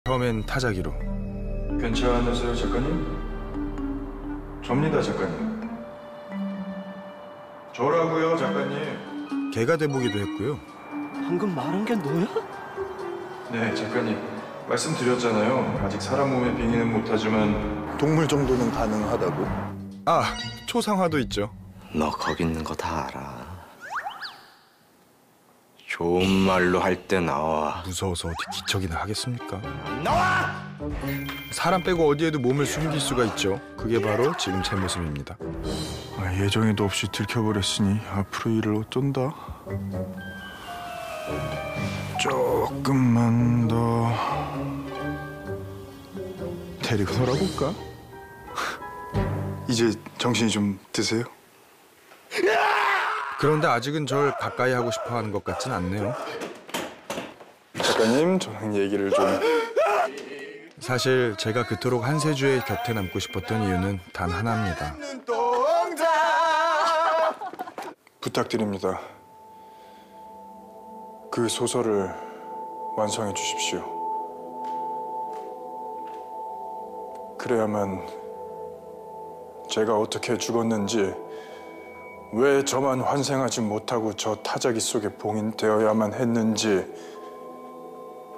처음엔 타자기로. 괜찮으세요, 작가님? 접니다, 작가님. 저라고요, 작가님. 개가 돼보기도 했고요. 방금 말한 게 너야? 네, 작가님. 말씀드렸잖아요. 아직 사람 몸에 빙의는 못하지만 동물 정도는 가능하다고. 아, 초상화도 있죠. 너 거기 있는 거 다 알아. 좋은 말로 할 때 나와. 무서워서 어디 기척이나 하겠습니까? 나와! 사람 빼고 어디에도 몸을 숨길 수가 있죠. 그게 바로 지금 제 모습입니다. 예정에도 없이 들켜버렸으니 앞으로 일을 어쩐다. 조금만 더 데리고 놀아볼까? 이제 정신이 좀 드세요? 그런데 아직은 절 가까이 하고 싶어 하는 것 같진 않네요. 작가님, 저랑 얘기를 좀... 사실 제가 그토록 한세주의 곁에 남고 싶었던 이유는 단 하나입니다. 부탁드립니다. 그 소설을 완성해 주십시오. 그래야만 제가 어떻게 죽었는지, 왜 저만 환생하지 못하고 저 타자기 속에 봉인되어야만 했는지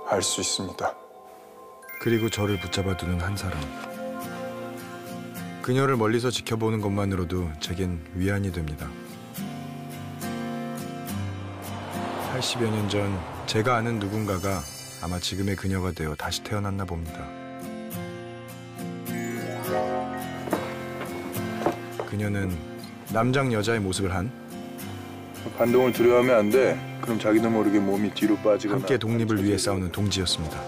알 수 있습니다. 그리고 저를 붙잡아두는 한 사람. 그녀를 멀리서 지켜보는 것만으로도 제겐 위안이 됩니다. 80여 년 전 제가 아는 누군가가 아마 지금의 그녀가 되어 다시 태어났나 봅니다. 그녀는 남장 여자의 모습을 한 반동을 두려워하면 안 돼. 그럼 자기도 모르게 몸이 뒤로 빠지거나. 함께 독립을 위해 싸우는 동지였습니다.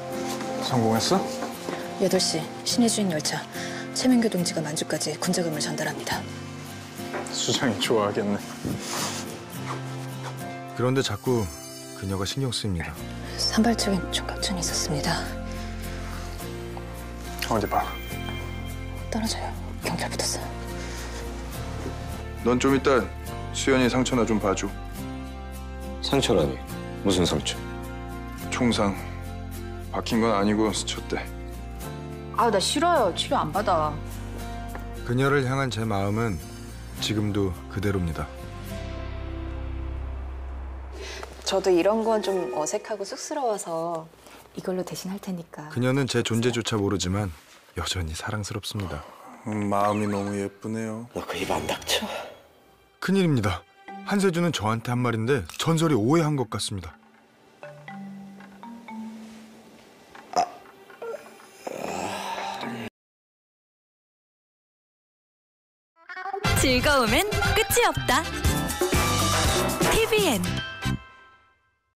성공했어? 8시 신의 주인 열차 최민규 동지가 만주까지 군자금을 전달합니다. 수장이 좋아하겠네. 그런데 자꾸 그녀가 신경 쓰입니다. 산발적인 총각전이 있었습니다. 어디 봐. 떨어져요. 경찰 붙었어요. 넌 좀 이따 수연이 상처나 좀 봐줘. 상처라니? 무슨 상처? 총상. 박힌 건 아니고 스쳤대. 아, 나 싫어요. 치료 안 받아. 그녀를 향한 제 마음은 지금도 그대로입니다. 저도 이런 건 좀 어색하고 쑥스러워서 이걸로 대신 할 테니까. 그녀는 제 존재조차 모르지만 여전히 사랑스럽습니다. 마음이 너무 예쁘네요. 너 그 입 안 닥쳐? 큰일입니다. 한세주는 저한테 한 말인데 전설이 오해한 것 같습니다. 즐거움엔 끝이 없다. TVN